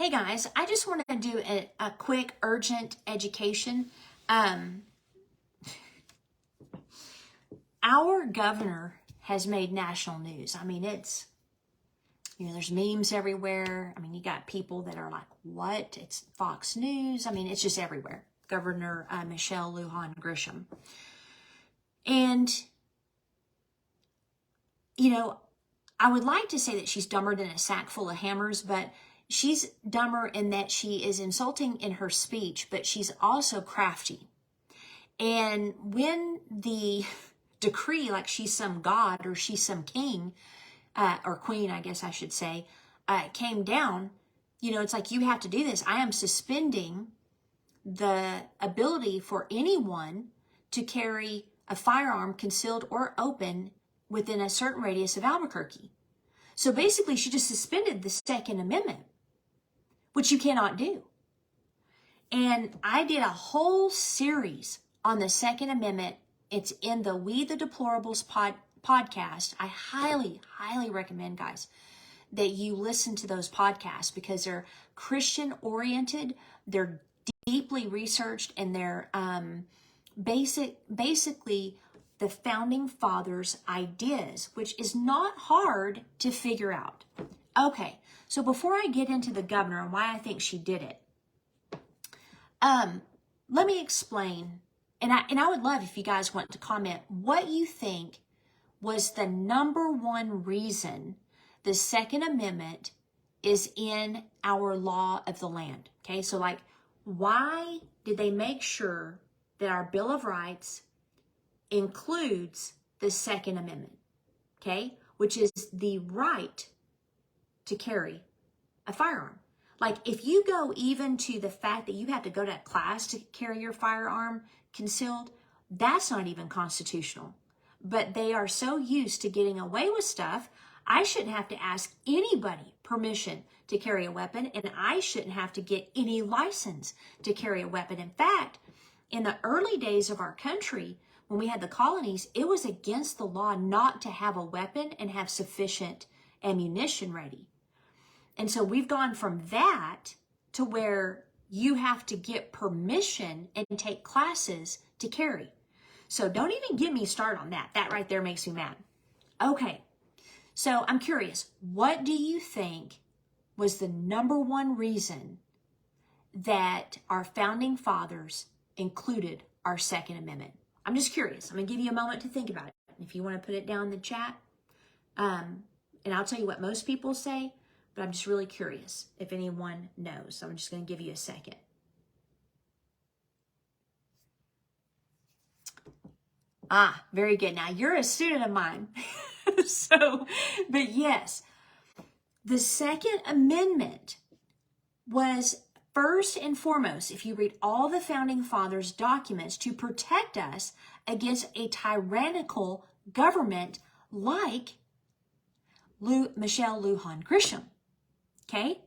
Hey guys, I just wanted to do a quick urgent education. Our governor has made national news. I mean, it's, there's memes everywhere. I mean, you got people that are like, what? It's Fox News. I mean, it's just everywhere. Governor Michelle Lujan Grisham. And, I would like to say that she's dumber than a sack full of hammers, but she's dumber in that she is insulting in her speech, but she's also crafty. And when the decree, like she's some god or she's some king, or queen, I guess I should say, came down, it's like, you have to do this. I am suspending the ability for anyone to carry a firearm concealed or open within a certain radius of Albuquerque. So basically, she just suspended the Second Amendment, which you cannot do. And I did a whole series on the Second Amendment. It's in the We the Deplorables podcast. I highly, highly recommend, guys, that you listen to those podcasts because they're Christian-oriented, they're deeply researched, and they're basically the Founding Fathers' ideas, which is not hard to figure out. Okay, so before I get into the governor and why I think she did it, let me explain, and I would love if you guys want to comment what you think was the number one reason the Second Amendment is in our law of the land. Okay, so like, why did they make sure that our Bill of Rights includes the Second Amendment, okay, which is the right to carry a firearm? Like, if you go even to the fact that you have to go to a class to carry your firearm concealed, that's not even constitutional. But they are so used to getting away with stuff, I shouldn't have to ask anybody permission to carry a weapon, and I shouldn't have to get any license to carry a weapon. In fact, in the early days of our country, when we had the colonies, it was against the law not to have a weapon and have sufficient ammunition ready. And so we've gone from that to where you have to get permission and take classes to carry. So don't even get me started on that. That right there makes me mad. Okay, so I'm curious, what do you think was the number one reason that our Founding Fathers included our Second Amendment? I'm just curious. I'm going to give you a moment to think about it. If you want to put it down in the chat, and I'll tell you what most people say, but I'm just really curious if anyone knows. So I'm just going to give you a second. Very good. Now, you're a student of mine. But yes, the Second Amendment was first and foremost, if you read all the Founding Fathers' documents, to protect us against a tyrannical government like Michelle Lujan Grisham. Okay?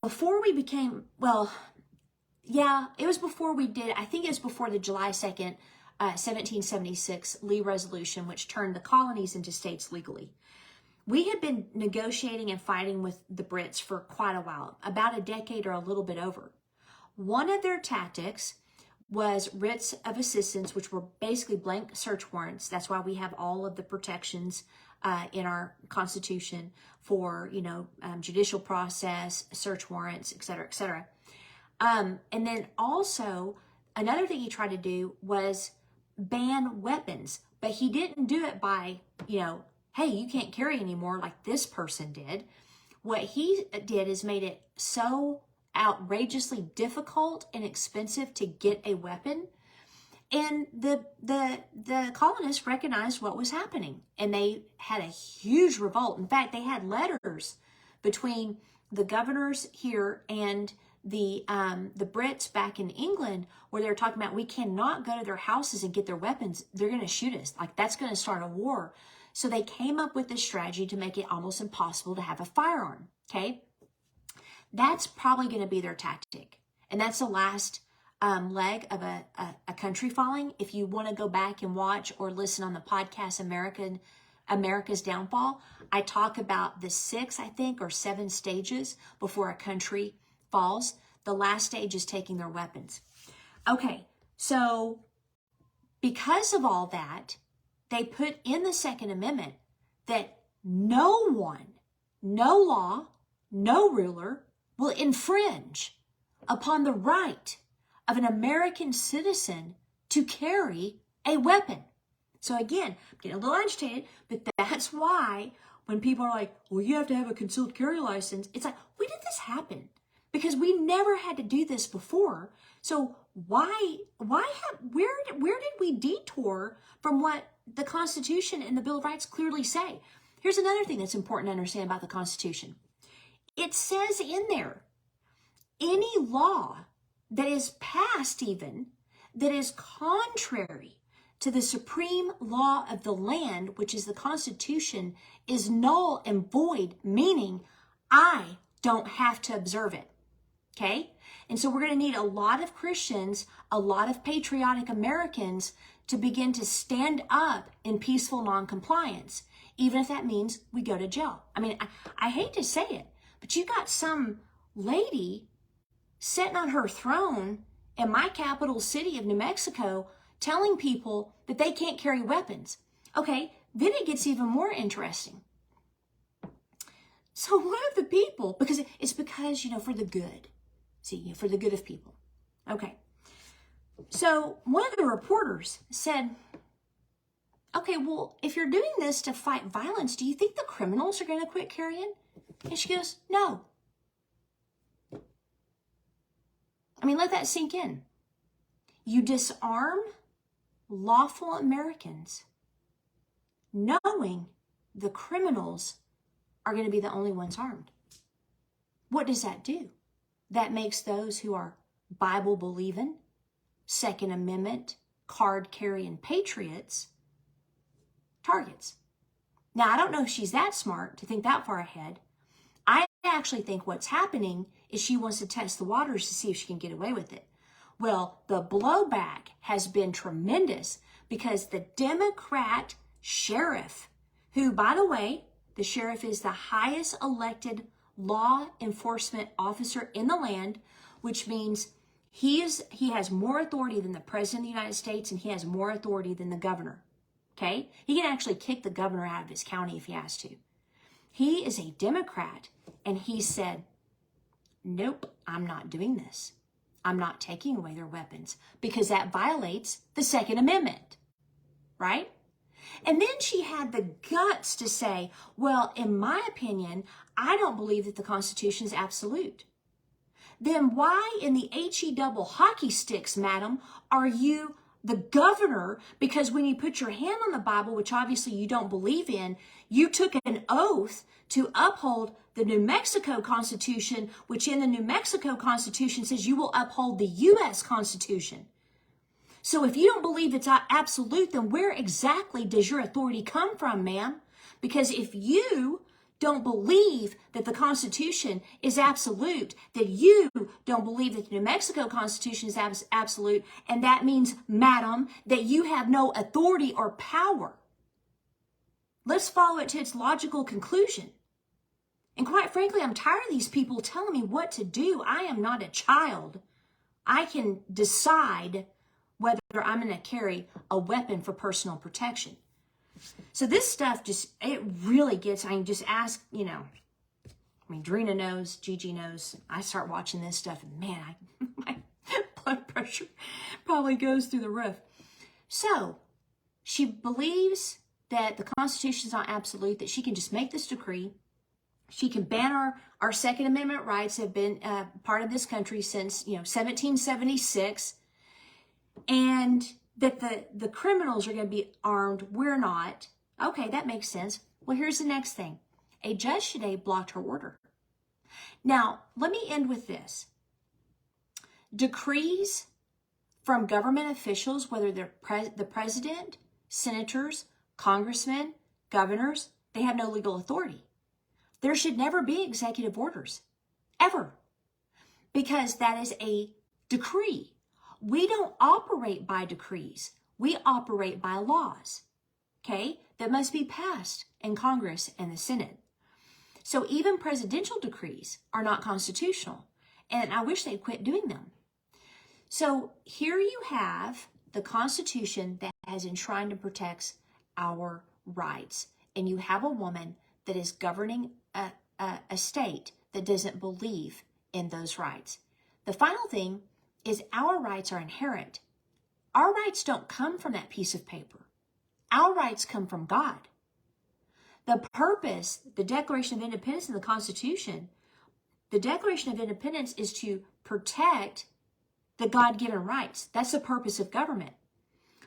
Before we became, it was before we did, I think it was before the July 2nd, 1776 Lee Resolution, which turned the colonies into states legally. We had been negotiating and fighting with the Brits for quite a while, about a decade or a little bit over. One of their tactics was writs of assistance, which were basically blank search warrants. That's why we have all of the protections in our Constitution for, judicial process, search warrants, et cetera, et cetera. And then also, another thing he tried to do was ban weapons, but he didn't do it by, hey, you can't carry anymore like this person did. What he did is made it so outrageously difficult and expensive to get a weapon. And the colonists recognized what was happening, and they had a huge revolt. In fact, they had letters between the governors here and the Brits back in England where they were talking about, we cannot go to their houses and get their weapons. They're going to shoot us. Like, that's going to start a war. So they came up with this strategy to make it almost impossible to have a firearm, okay? That's probably going to be their tactic. And that's the last leg of a country falling. If you want to go back and watch or listen on the podcast, American America's downfall, I talk about the 6, I think, or 7 stages before a country falls. The last stage is taking their weapons. Okay, so because of all that, they put in the Second Amendment that no one, no law, no ruler will infringe upon the right of an American citizen to carry a weapon. So again, I'm getting a little agitated, but that's why when people are like, well, you have to have a concealed carry license, it's like, when did this happen? Because we never had to do this before. So where did we detour from what the Constitution and the Bill of Rights clearly say? Here's another thing that's important to understand about the Constitution. It says in there, any law that is passed even, that is contrary to the supreme law of the land, which is the Constitution, is null and void, meaning I don't have to observe it. Okay? And so we're going to need a lot of Christians, a lot of patriotic Americans to begin to stand up in peaceful noncompliance, even if that means we go to jail. I mean, I hate to say it, but you got some lady sitting on her throne in my capital city of New Mexico telling people that they can't carry weapons. Okay, then it gets even more interesting. So one of the people, because, for the good. See, for the good of people. Okay. So one of the reporters said, okay, well, if you're doing this to fight violence, do you think the criminals are going to quit carrying? And she goes, no. I mean, let that sink in. You disarm lawful Americans knowing the criminals are going to be the only ones armed. What does that do? That makes those who are Bible-believing, Second Amendment, card-carrying patriots targets. Now, I don't know if she's that smart to think that far ahead. I actually think what's happening is she wants to test the waters to see if she can get away with it. Well, the blowback has been tremendous because the Democrat sheriff, who, by the way, the sheriff is the highest elected law enforcement officer in the land, which means he has more authority than the president of the United States, and he has more authority than the governor. Okay? He can actually kick the governor out of his county if he has to. He is a Democrat, and he said, nope, I'm not doing this. I'm not taking away their weapons because that violates the Second Amendment, right? And then she had the guts to say, well, in my opinion, I don't believe that the Constitution is absolute. Then why in the HE double hockey sticks, madam, are you the governor? Because when you put your hand on the Bible, which obviously you don't believe in, you took an oath to uphold the New Mexico Constitution, which in the New Mexico Constitution says you will uphold the U.S. Constitution. So if you don't believe it's absolute, then where exactly does your authority come from, ma'am? Because if you don't believe that the Constitution is absolute, that you don't believe that the New Mexico Constitution is absolute, and that means, madam, that you have no authority or power. Let's follow it to its logical conclusion. And quite frankly, I'm tired of these people telling me what to do. I am not a child. I can decide whether I'm going to carry a weapon for personal protection. So this stuff it really gets, I can just ask, Drina knows, Gigi knows. I start watching this stuff and man, my blood pressure probably goes through the roof. So she believes that the Constitution is not absolute, that she can just make this decree. She can ban our Second Amendment rights, have been part of this country since, 1776. And that the criminals are going to be armed. We're not. Okay, that makes sense. Well, here's the next thing. A judge today blocked her order. Now, let me end with this. Decrees from government officials, whether they're the president, senators, congressmen, governors, they have no legal authority. There should never be executive orders, ever, because that is a decree. We don't operate by decrees. We operate by laws, okay? that must be passed in Congress and the Senate. So even presidential decrees are not constitutional, and I wish they'd quit doing them. So here you have the Constitution that has enshrined and protects our rights, and you have a woman that is governing a state that doesn't believe in those rights. The final thing is our rights are inherent. Our rights don't come from that piece of paper. Our rights come from God. The purpose, the Declaration of Independence and the Constitution, the Declaration of Independence is to protect the God-given rights. That's the purpose of government.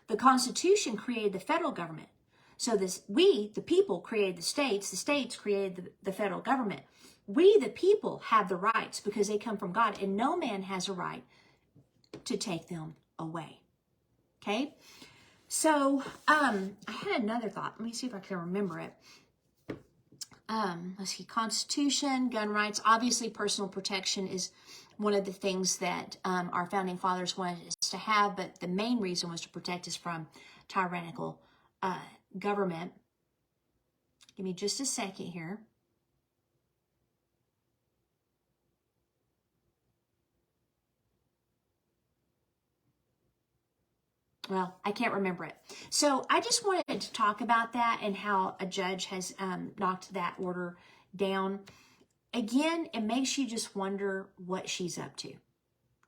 The Constitution created the federal government. So we, the people, created the states created the federal government. We, the people, have the rights because they come from God, and no man has a right to take them away. Okay? So, I had another thought. Let me see if I can remember it. Let's see, Constitution, gun rights. Obviously, personal protection is one of the things that our founding fathers wanted us to have, but the main reason was to protect us from tyrannical government. Give me just a second here. Well, I can't remember it. So I just wanted to talk about that and how a judge has knocked that order down. Again, it makes you just wonder what she's up to,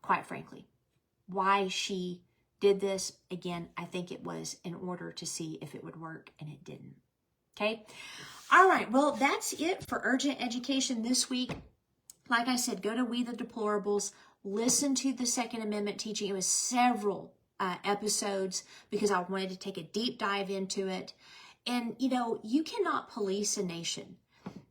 quite frankly. Why she did this. Again, I think it was in order to see if it would work, and it didn't. Okay? All right, well, that's it for Urgent Education this week. Like I said, go to We the Deplorables, listen to the Second Amendment teaching. It was several episodes because I wanted to take a deep dive into it. And, you know, you cannot police a nation.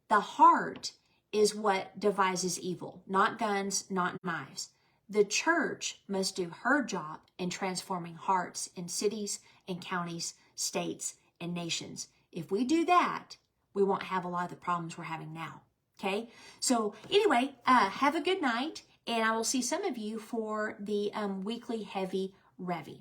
The heart is what devises evil, not guns, not knives. The church must do her job in transforming hearts in cities and counties, states, and nations. If we do that, we won't have a lot of the problems we're having now. Okay? So anyway, have a good night, and I will see some of you for the weekly Heavy Revy.